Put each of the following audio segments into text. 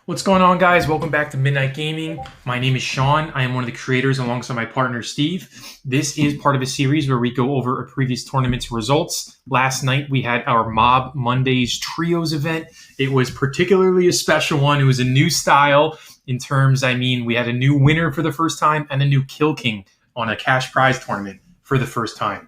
What's going on, guys? Welcome back to Midnight Gaming. My name is Sean. I am one of the creators alongside my partner, Steve. This is part of a series where we go over a previous tournament's results. Last night, we had our Mob Mondays Trios event. It was particularly a special one. It was a new style in terms, we had a new winner for the first time and a new Kill King on a cash prize tournament for the first time.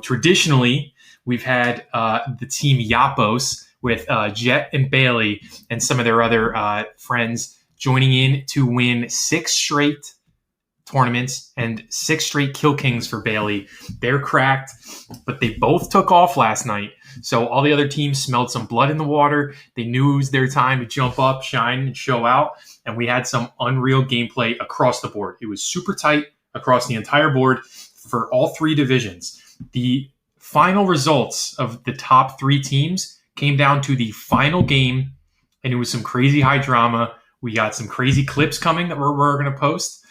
Traditionally, we've had the team Yapos with Jet and Bailey and some of their other friends joining in to win 6 straight tournaments and 6 straight Kill Kings for Bailey. They're cracked, but they both took off last night. So all the other teams smelled some blood in the water. They knew it was their time to jump up, shine, and show out. And we had some unreal gameplay across the board. It was super tight across the entire board for all 3 divisions. The final results of the top 3 teams came down to the final game, and it was some crazy high drama. We got some crazy clips coming that we're going to post.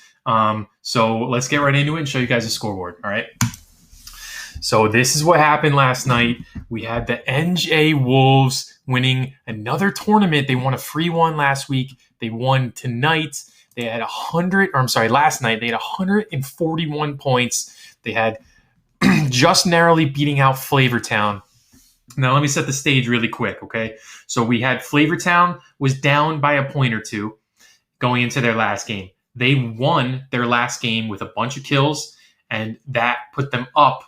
So let's get right into it and show you guys the scoreboard. All right. So this is what happened last night. We had the NJ Wolves winning another tournament. They won a free one last week. They won tonight. They had last night they had 141 points. They had just narrowly beating out Flavortown. Now, let me set the stage really quick, okay? So we had Flavortown was down by a point or 2 going into their last game. They won their last game with a bunch of kills, and that put them up,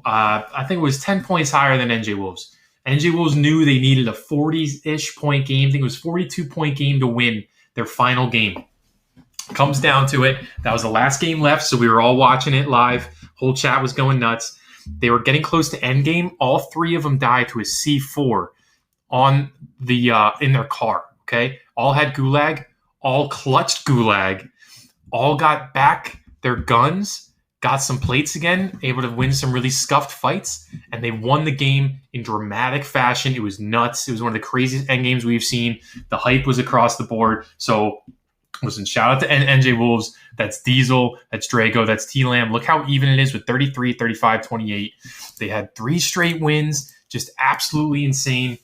I think it was 10 points higher than NJ Wolves. NJ Wolves knew they needed a 40-ish point game. I think it was 42-point game to win their final game. Comes down to it. That was the last game left, so we were all watching it live. Whole chat was going nuts. They were getting close to endgame. All 3 of them died to a C4 on the in their car. Okay, all had Gulag, all clutched Gulag, all got back their guns, got some plates again, able to win some really scuffed fights, and they won the game in dramatic fashion. It was nuts. It was one of the craziest end games we've seen. The hype was across the board. So listen, shout out to NJ Wolves. That's Diesel. That's Drago. That's T-Lam. Look how even it is with 33, 35, 28. They had 3 straight wins. Just absolutely insane.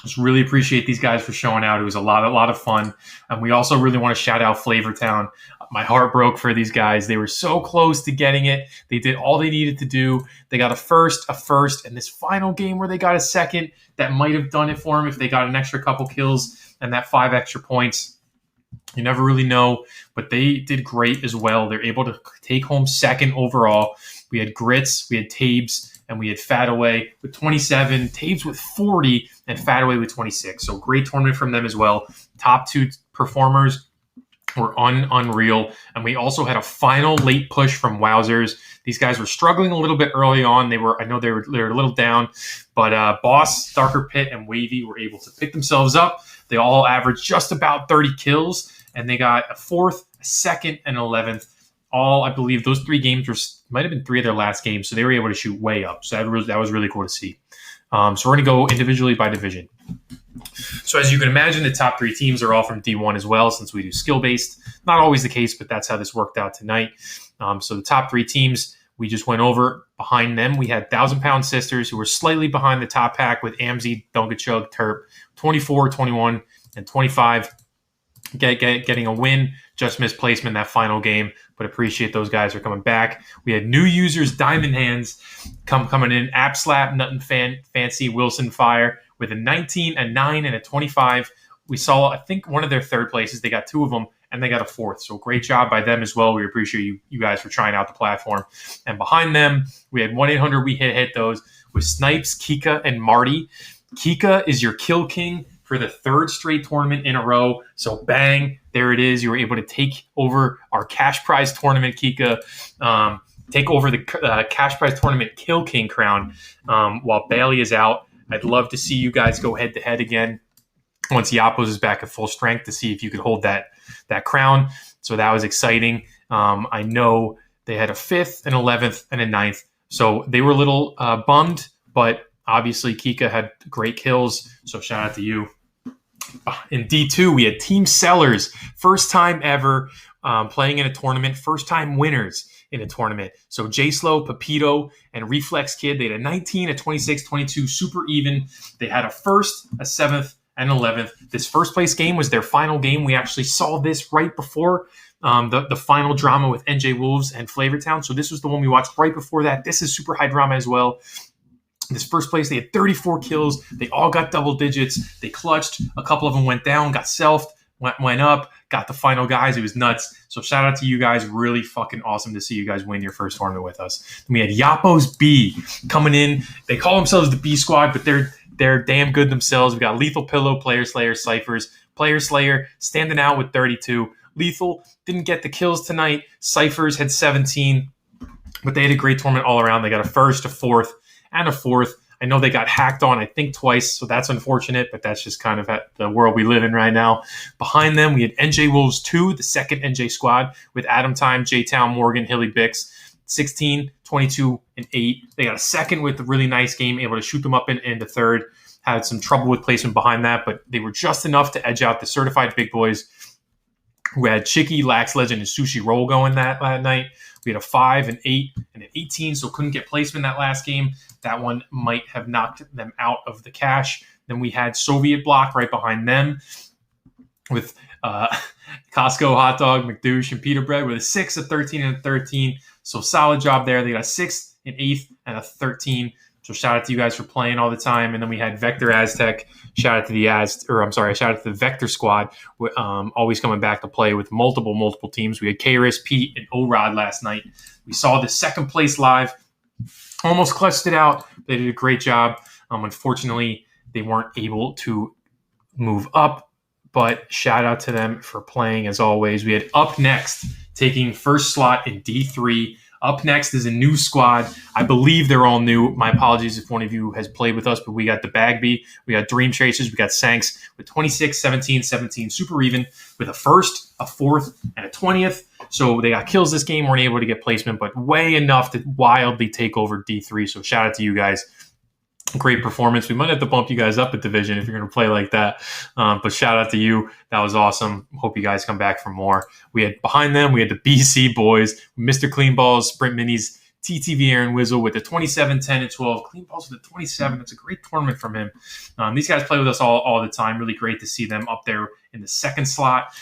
Just really appreciate these guys for showing out. It was a lot of fun. And we also really want to shout out Flavortown. My heart broke for these guys. They were so close to getting it. They did all they needed to do. They got a first, and this final game where they got a second that might have done it for them if they got an extra couple kills and that 5 extra points. You never really know, but they did great as well. They're able to take home second overall. We had Grits, we had Tabes, and we had Fataway with 27, Tabes with 40, and Fataway with 26. So great tournament from them as well. Top 2 performers were unreal. And we also had a final late push from Wowzers. These guys were struggling a little bit early on. They were a little down, but Boss, Darker Pit, and Wavy were able to pick themselves up. They all averaged just about 30 kills, and they got a 4th, a 2nd, and 11th. All, I believe, those 3 games might have been 3 of their last games, so they were able to shoot way up. So that was really cool to see. So we're going to go individually by division. So as you can imagine, the top 3 teams are all from D1 as well, since we do skill-based. Not always the case, but that's how this worked out tonight. So the top 3 teams, we just went over. Behind them, we had 1,000 Pound Sisters, who were slightly behind the top pack with Amzi, Dunkachug, Terp, 24, 21, and 25. Getting a win, just missed placement in that final game, but appreciate those guys are coming back. We had new users, Diamond Hands, coming in. App Slap, Nothing Fancy, Wilson Fire with a 19, a 9, and a 25. We saw, I think, one of their third places. They got 2 of them, and they got a 4th. So great job by them as well. We appreciate you guys for trying out the platform. And behind them, we had 1-800 We Hit those with Snipes, Kika, and Marty. Kika is your Kill King for the 3rd straight tournament in a row. So bang, there it is. You were able to take over our cash prize tournament, Kika. Take over the cash prize tournament Kill King crown while Bailey is out. I'd love to see you guys go head-to-head again once Yapos is back at full strength to see if you could hold that crown. So that was exciting. I know they had a 5th, an 11th, and a 9th. So they were a little bummed, but obviously Kika had great kills. So shout out to you. In D2, we had Team Sellers. First time ever playing in a tournament. First time winners in a tournament. So J-Slow, Pepito, and Reflex Kid, they had a 19, a 26, 22, super even. They had a 1st, a 7th, and 11th. This first place game was their final game. We actually saw this right before the final drama with NJ Wolves and Flavortown. So this was the one we watched right before that. This is super high drama as well. This first place, they had 34 kills. They all got double digits. They clutched. A couple of them went down, got selfed, went up, got the final guys. It was nuts. So shout out to you guys. Really fucking awesome to see you guys win your first tournament with us. Then we had Yapos B coming in. They call themselves the B Squad, but they're damn good themselves. We got Lethal Pillow, Player Slayer, Cyphers. Player Slayer standing out with 32. Lethal didn't get the kills tonight. Cyphers had 17, but they had a great tournament all around. They got a first, a fourth, and a fourth. I know they got hacked on, I think, twice, so that's unfortunate, but that's just kind of at the world we live in right now. Behind them, we had NJ Wolves 2, the second NJ squad, with Adam Time, J-Town, Morgan, Hilly Bix, 16, 22, and 8. They got a second with a really nice game, able to shoot them up in the third. Had some trouble with placement behind that, but they were just enough to edge out the certified big boys who had Chicky, Lax Legend, and Sushi Roll going that night. We had a 5, an 8, and an 18, so couldn't get placement that last game. That one might have knocked them out of the cash. Then we had Soviet Block right behind them with Costco Hot Dog, McDouche, and Peter Bread with a 6, a 13, and a 13. So solid job there. They got a 6, an 8th, and a 13. So shout out to you guys for playing all the time. And then we had Vector Aztec. Shout out to the Vector squad. Always coming back to play with multiple teams. We had KRS, Pete, and O-Rod last night. We saw the second place live. Almost clutched it out. They did a great job. Unfortunately, they weren't able to move up. But shout out to them for playing as always. We had Up Next taking first slot in D3. Up next is a new squad. I believe they're all new. My apologies if one of you has played with us, but we got the Bagby, we got Dream Chasers, we got Sanks with 26, 17, 17, super even with a first, a fourth, and a 20th. So they got kills this game, weren't able to get placement, but way enough to wildly take over D3. So shout out to you guys. Great performance. We might have to bump you guys up a division if you're going to play like that. But shout out to you. That was awesome. Hope you guys come back for more. We had behind them, we had the BC boys, Mr. Clean Balls, Sprint Minis, TTV Aaron Wizzle with the 27, 10, and 12. Clean Balls with the 27. That's a great tournament from him. These guys play with us all the time. Really great to see them up there in the second slot.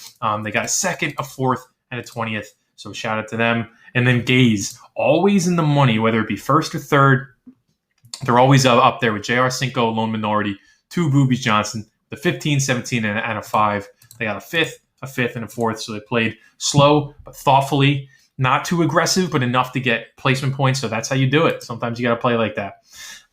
They got a second, a fourth, and a 20th. So shout out to them. And then Gaze, always in the money, whether it be first or third. They're always up there with JR Cinco, Lone Minority, 2 Boobies Johnson, the 15, 17, and a 5. They got a fifth, and a fourth. So they played slow but thoughtfully, not too aggressive, but enough to get placement points. So that's how you do it. Sometimes you got to play like that.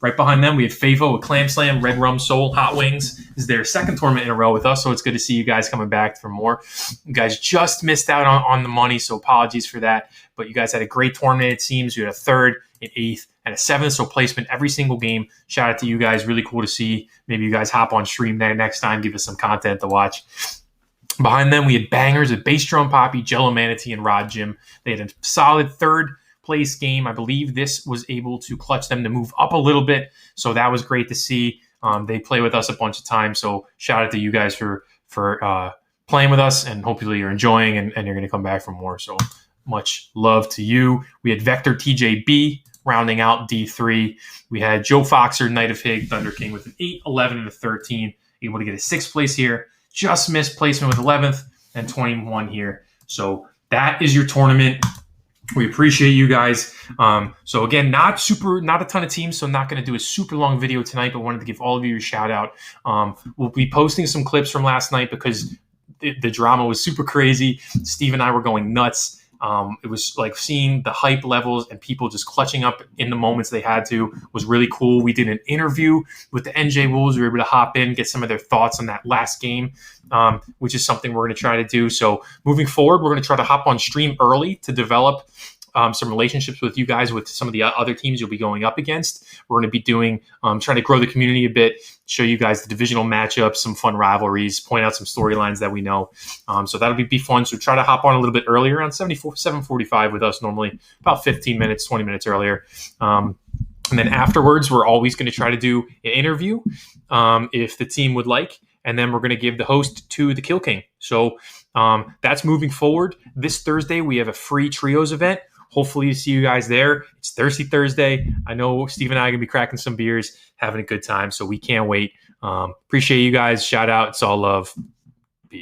Right behind them, we had Favo with Clam Slam, Red Rum Soul, Hot Wings. This is their second tournament in a row with us, so it's good to see you guys coming back for more. You guys just missed out on the money, so apologies for that. But you guys had a great tournament, it seems. You had a third, an 8th, and a 7th, so placement every single game. Shout out to you guys. Really cool to see. Maybe you guys hop on stream next time, give us some content to watch. Behind them, we had bangers at Bass Drum Poppy, Jello Manatee, and Rod Jim. They had a solid third place game. I believe this was able to clutch them to move up a little bit, so that was great to see. They play with us a bunch of times, so shout out to you guys for playing with us, and hopefully you're enjoying and you're going to come back for more. So much love to you. We had Vector TJB rounding out D3. We had Joe Foxer, Knight of Hig, Thunder King with an 8, 11, and a 13, able to get a 6th place here. Just missed placement with 11th and 21 here. So that is your tournament. We appreciate you guys. So again, not a ton of teams, so I'm not going to do a super long video tonight, but wanted to give all of you a shout out. We'll be posting some clips from last night because the drama was super crazy. Steve and I were going nuts. It was like seeing the hype levels and people just clutching up in the moments they had to was really cool. We did an interview with the NJ Wolves. We were able to hop in, get some of their thoughts on that last game, which is something we're going to try to do. So moving forward, we're going to try to hop on stream early to develop some relationships with you guys, with some of the other teams you'll be going up against. We're going to be doing, trying to grow the community a bit, show you guys the divisional matchups, some fun rivalries, point out some storylines that we know. So that'll be fun. So try to hop on a little bit earlier, around 7:45 with us, normally about 15 minutes, 20 minutes earlier. And then afterwards, we're always going to try to do an interview if the team would like. And then we're going to give the host to the Kill King. So that's moving forward. This Thursday, we have a free trios event. Hopefully to see you guys there. It's Thirsty Thursday. I know Steve and I are going to be cracking some beers, having a good time, so we can't wait. Appreciate you guys. Shout out. It's all love.